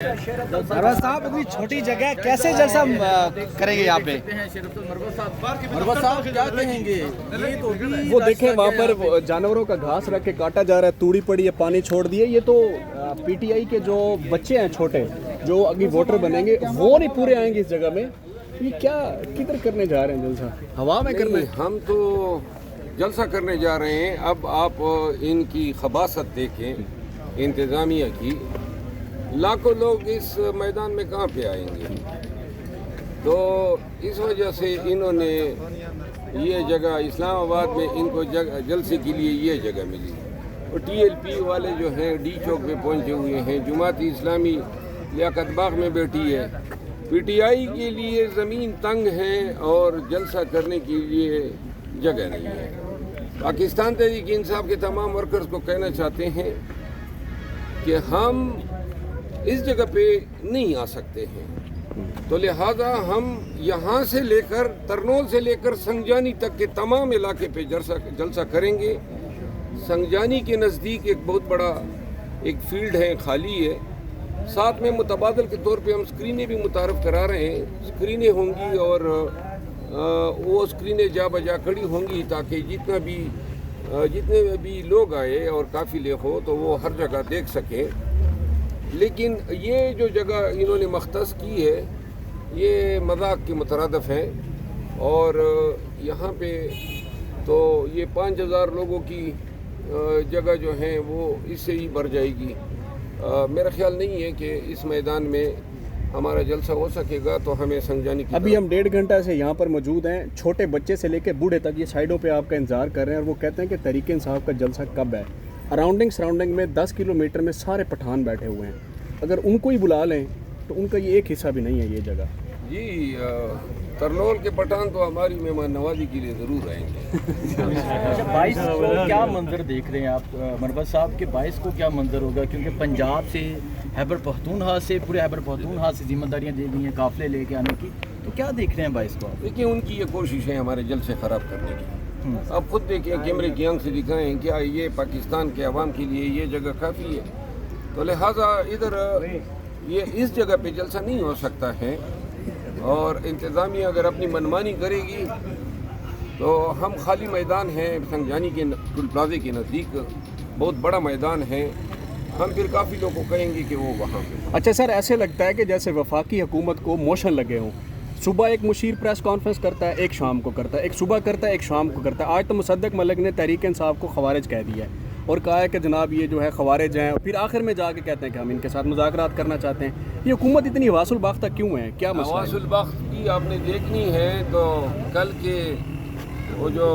मरवत साहब इतनी छोटी जगह कैसे जलसा करेंगे यहाँ पे? मरवत साहब क्या कहेंगे? वो देखें वहाँ पर जानवरों का घास रख के काटा जा रहा है, तूड़ी पड़ी है, पानी छोड़ दिए। ये तो पीटीआई के जो बच्चे हैं छोटे, जो अभी वोटर बनेंगे, वो नहीं पूरे आएंगे इस जगह में। ये क्या किधर करने जा रहे हैं जलसा? हवा में करना है? हम तो जलसा करने जा रहे हैं। अब आप इनकी खबासत देखें इंतज़ामिया की, लाखों लोग इस मैदान में कहाँ पे आएंगे। तो इस वजह से इन्होंने ये जगह इस्लामाबाद में इनको जलसे के लिए ये जगह मिली। और टीएलपी वाले जो हैं डी चौक पे पहुंचे हुए हैं, जमात इस्लामी लियाकत बाग में बैठी है। पीटीआई के लिए ज़मीन तंग है और जलसा करने के लिए जगह नहीं है। पाकिस्तान तहरीक इंसाफ के तमाम वर्कर्स को कहना चाहते हैं कि हम इस जगह पे नहीं आ सकते हैं, तो लिहाजा हम यहाँ से लेकर तरनोल से लेकर संगजानी तक के तमाम इलाके पे जलसा करेंगे। संगजानी के नज़दीक एक बहुत बड़ा एक फील्ड है, खाली है। साथ में मुतबादल के तौर पे हम स्क्रीनें भी मुतारफ़ करा रहे हैं। स्क्रीनें होंगी और वो स्क्रीनें जा बजा खड़ी होंगी ताकि जितने भी लोग आए और काफ़िले हो तो वो हर जगह देख सकें। लेकिन ये जो जगह इन्होंने मख्तस की है ये मजाक के मुतरादफ है। और यहाँ पे तो ये 5000 लोगों की जगह जो है वो इससे ही भर जाएगी। मेरा ख्याल नहीं है कि इस मैदान में हमारा जलसा हो सकेगा। तो हमें संगजानी की अभी हम 1.5 घंटा से यहाँ पर मौजूद हैं। छोटे बच्चे से लेकर बूढ़े तक ये साइडों पे आपका इंतज़ार कर रहे हैं और वो कहते हैं कि तहरीक इंसाफ का जलसा कब है। सराउंडिंग में 10 किलोमीटर में सारे पठान बैठे हुए हैं। अगर उनको ही बुला लें तो उनका ये एक हिस्सा भी नहीं है ये जगह। जी तरनोल के पठान तो हमारी मेहमान नवाजी के लिए ज़रूर आएंगे। 22 को क्या मंजर देख रहे हैं आप मरवत साहब के? 22 को क्या मंजर होगा? क्योंकि पंजाब से खैबर पख्तूनख्वा से पूरे खैबर पख्तूनख्वा से जिम्मेदारियाँ दे दी हैं काफ़िले लेके आने की। तो क्या देख रहे हैं 22 को? देखिए उनकी ये कोशिश है हमारे जलसे ख़राब करने की। अब खुद देखें, कैमरे की आंख से दिखाएं क्या ये पाकिस्तान के अवाम के लिए ये जगह काफ़ी है। तो लिहाजा इधर ये इस जगह पे जलसा नहीं हो सकता है। और इंतज़ामिया अगर अपनी मनमानी करेगी तो हम खाली मैदान हैं संगजानी के टोल प्लाजे के नज़दीक, बहुत बड़ा मैदान है। हम फिर काफ़ी लोगों को कहेंगे कि वो वहाँ पे। अच्छा सर, ऐसे लगता है कि जैसे वफाकी हुकूमत को मोशन लगे हों। सुबह एक मुशीर प्रेस कॉन्फ्रेंस करता है, एक शाम को करता है, एक सुबह करता है, एक शाम को करता है। आज तो मुसद्दक मलिक ने तहरीक इंसाफ को खवारिज कह दिया है और कहा है कि जनाब ये जो है खवारिज हैं। फिर आखिर में जाके कहते हैं कि हम इनके साथ मुज़ाकरात करना चाहते हैं। ये हुकूमत इतनी हवासुल बाख्ता क्यों है? क्या मसला है? हवासुल बाख्त की आपने देखनी है तो कल के वो जो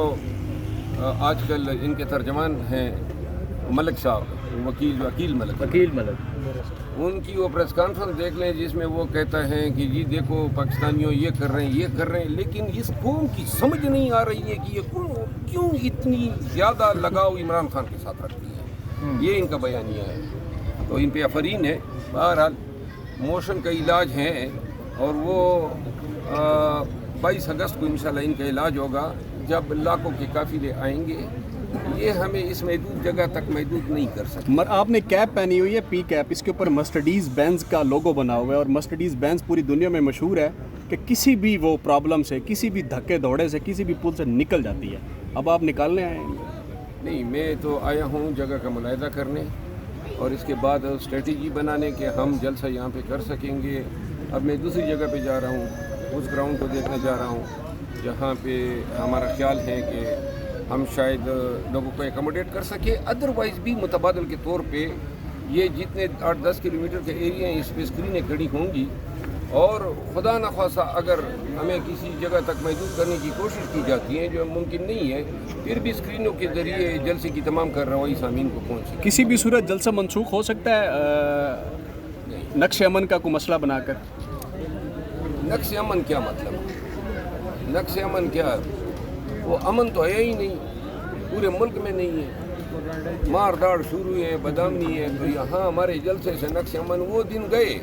आजकल इनके तर्जमान हैं मलिक साहब, वकील मलिक, उनकी वो प्रेस कॉन्फ्रेंस देख लें जिसमें वो कहता है कि जी देखो पाकिस्तानियों ये कर रहे हैं। लेकिन इस कौम की समझ नहीं आ रही है कि ये कौम क्यों इतनी ज़्यादा लगाव इमरान खान के साथ रखती है। ये इनका बयानिया है, तो इन पे अफरीन है। बहरहाल मोशन का इलाज है और वो 22 अगस्त को इंशाल्लाह इनका इलाज होगा जब लाखों के काफिले आएंगे। ये हमें इस महदूद जगह तक महदूद नहीं कर सकते। आपने कैप पहनी हुई है, पी कैप, इसके ऊपर मर्सिडीज़ बेंज का लोगो बना हुआ है और मर्सिडीज़ बेंज पूरी दुनिया में मशहूर है कि किसी भी वो प्रॉब्लम से, किसी भी धक्के दौड़े से, किसी भी पुल से निकल जाती है। अब आप निकालने आए हैं? नहीं, मैं तो आया हूँ जगह का मुलाहिदा करने और इसके बाद स्ट्रेटजी बनाने के हम जलसा यहाँ पे कर सकेंगे। अब मैं दूसरी जगह पे जा रहा हूँ, उस ग्राउंड को देखने जा रहा हूँ जहाँ पे हमारा ख्याल है कि हम शायद लोगों को एकोमोडेट कर सके। अदरवाइज़ भी मुतबादल के तौर पे ये जितने 8-10 किलोमीटर के एरिया हैं इस पर स्क्रीनें खड़ी होंगी और खुदा न खासा अगर हमें किसी जगह तक महदूद करने की कोशिश की जाती है जो मुमकिन नहीं है, फिर भी स्क्रीनों के ज़रिए जलसे की तमाम कार्रवाई सामीन को पहुँचे। किसी भी सूरत जलसा मनसूख हो सकता है नक्श अमन का कोई मसला बनाकर? नक्श अमन क्या मतलब? नक्श अमन क्या? वो अमन तो है ही नहीं, पूरे मुल्क में नहीं है। मार दाड़ शुरू है, बदनामी है। तो यहाँ हमारे जलसे से नक्श अमन वो दिन गए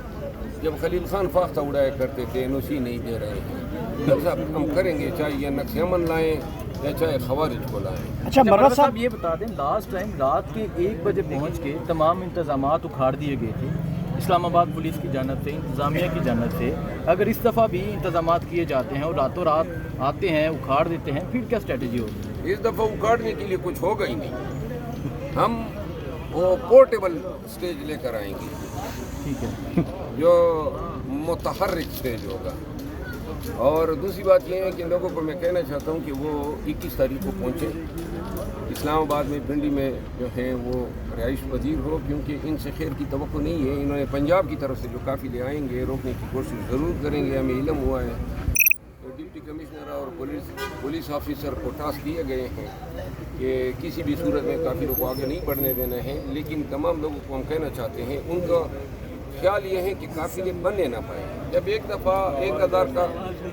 जब खलील खान फाख्ता उड़ाया करते थे, एनओसी नहीं दे रहे हैं। जलसा हम करेंगे चाहे ये नक्श अमन लाएँ या चाहे खवारिज को लाएँ। अच्छा मरवत साहब ये बता दें, लास्ट टाइम रात के 1 बजे पहुँच के तमाम इंतजामात उखाड़ दिए गए थे, اسلام آباد پولیس کی جانب سے، انتظامیہ کی جانب سے اگر اس دفعہ بھی انتظامات کیے جاتے ہیں اور راتوں رات آتے ہیں اکھاڑ دیتے ہیں، پھر کیا اسٹریٹجی ہوگی؟ اس دفعہ اکھاڑنے کے لیے کچھ ہوگا ہی نہیں، ہم وہ پورٹیبل سٹیج لے کر آئیں گے ٹھیک ہے، جو متحرک سٹیج ہوگا. اور دوسری بات یہ ہے کہ لوگوں کو میں کہنا چاہتا ہوں کہ وہ 21 تاریخ کو پہنچیں اسلام آباد میں، پنڈی میں جو ہیں وہ رہائش پذیر ہو، کیونکہ ان سے خیر کی توقع نہیں ہے. انہوں نے پنجاب کی طرف سے جو قافلے آئیں گے روکنے کی کوشش ضرور کریں گے. ہمیں علم ہوا ہے تو ڈپٹی کمشنر اور پولیس آفیسر کو ٹاسک دیے گئے ہیں کہ کسی بھی صورت میں قافلوں کو آگے نہیں بڑھنے دینا ہے. لیکن تمام لوگوں کو ہم کہنا چاہتے ہیں ان کا خیال یہ ہے کہ قافلے بننے نہ پائیں. جب ایک دفعہ 1000 کا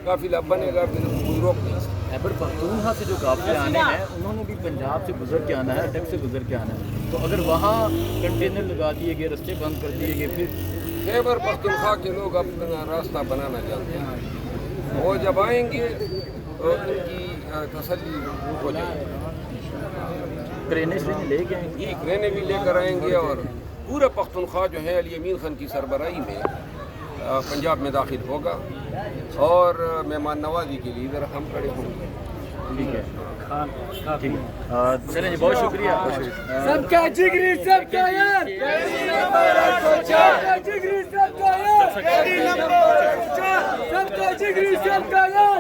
قافلہ بنے گا پھر کوئی روک نہیں سکتا. خیبر پختونخوا سے جو قافلے آنے ہیں انہوں نے بھی پنجاب سے گزر کے آنا ہے، اٹک سے گزر کے آنا ہے، تو اگر وہاں کنٹینر لگا دیے گئے، رستے بند کر دیے گئے، پھر خیبر پختونخوا کے لوگ اپنا راستہ بنانا جانتے ہیں. وہ جب آئیں گے تو ان کی تسلی ہو جائے گی. ٹرینیں لے کے آئیں گے. یہ ٹرینیں بھی لے کر آئیں گے اور پورا پختونخوا جو ہے علی امین خان کی سربراہی میں پنجاب میں داخل ہوگا اور مہمان نوازی کے لیے ادھر ہم کھڑے ہوں گے. ٹھیک ہے، ٹھیک ہے، چلیں جی، بہت شکریہ. سب کا جگری، سب کا یار، سب کا جگری، سب کا یار، سب کا جگری، سب کا یار.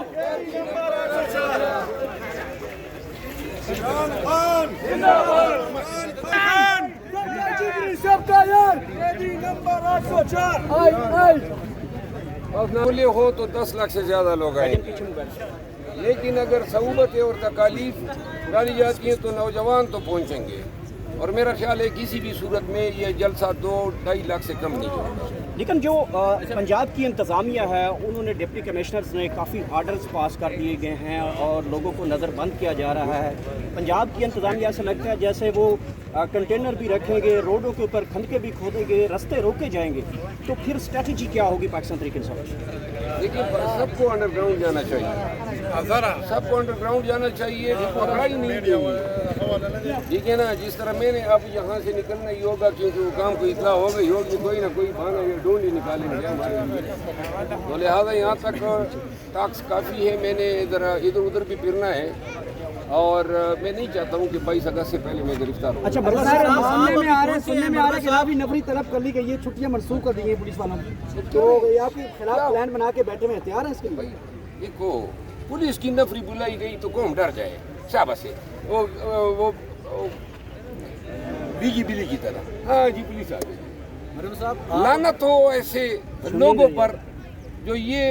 سب کا یار. کھلے ہو تو 10 لاکھ سے زیادہ لوگ آئیں گے، لیکن اگر صعوبتیں اور تکالیف ڈالی جاتی ہیں تو نوجوان تو پہنچیں گے. اور میرا خیال ہے کسی بھی صورت میں یہ جلسہ 2-2.5 لاکھ سے کم نہیں ہوگا. لیکن جو پنجاب کی انتظامیہ ہے انہوں نے ڈپٹی کمشنرز نے کافی آرڈرز پاس کر دیے گئے ہیں اور لوگوں کو نظر بند کیا جا رہا ہے. پنجاب کی انتظامیہ ایسا لگتا ہے جیسے وہ کنٹینر بھی رکھیں گے، روڈوں کے اوپر کھندقیں بھی کھودیں گے، رستے روکے جائیں گے. تو پھر اسٹریٹجی کیا ہوگی پاکستان تحریک انصاف؟ لیکن سب کو انڈر گراؤنڈ جانا چاہیے، سب کو انڈر گراؤنڈ جانا چاہیے. پکڑائی نہیں دے گی، ٹھیک ہے نا. جس طرح میں نے اب یہاں سے نکلنا ہی ہوگا کیونکہ وہ کام کو اطلاع ہو گئی ہوگی، کوئی نہ کوئی بہانہ یا ڈھونڈ ہی نکالیں گے ہمارے لیے. تو لہٰذا یہاں تک ٹاکس کافی ہے. میں نے ادھر ادھر بھی پھرنا ہے اور میں نہیں چاہتا ہوں کہ 22 اگست سے پہلے میں گرفتار ہوں. اچھا بلّہ صاحب، سننے میں آ رہا ہے کہ ابھی نفری طلب کر لی گئی ہے، چھٹیاں منسوخ کر دی گئی پولیس والوں کی، تو آپ کے خلاف پلان بنا کے بیٹھے ہوئے، تیار ہیں اس کے لیے؟ دیکھو پولیس کی نفری بلائی گئی تو قوم ڈر جائے شاباش سے، وہ بیگی بلی کی طرح. ہاں جی پولیس آ گئی. لعنت ہو ایسے لوگوں پر جو یہ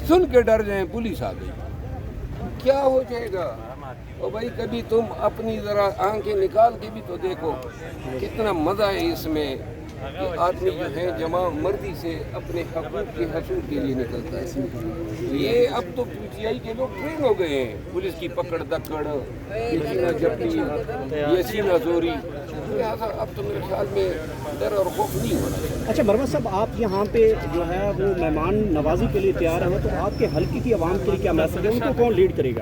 سن کے ڈر جائیں پولیس آ گئی. کیا ہو جائے گا؟ اور بھائی کبھی تم اپنی ذرا آنکھیں نکال کے بھی تو دیکھو کتنا مزہ ہے اس میں کہ آدمی جو ہے جمع مردی سے اپنے حقوق کے حصول کے لیے نکلتا ہے. یہ اب تو پی ٹی آئی کے لوگ ٹرین ہو گئے ہیں، پولیس کی پکڑ دکڑ، یہ سینہ جھپٹی، یہ سینہ زوری. لہٰذا اب تو میرے خیال میں ڈر اور خوف نہیں ہونا چاہیے. اچھا مروت صاحب، آپ یہاں پہ جو ہے وہ مہمان نوازی کے لیے تیار ہیں، تو آپ کے حلقے کی عوام کے لیے کیا میسج ہے، ان کو کون لیڈ کرے گا؟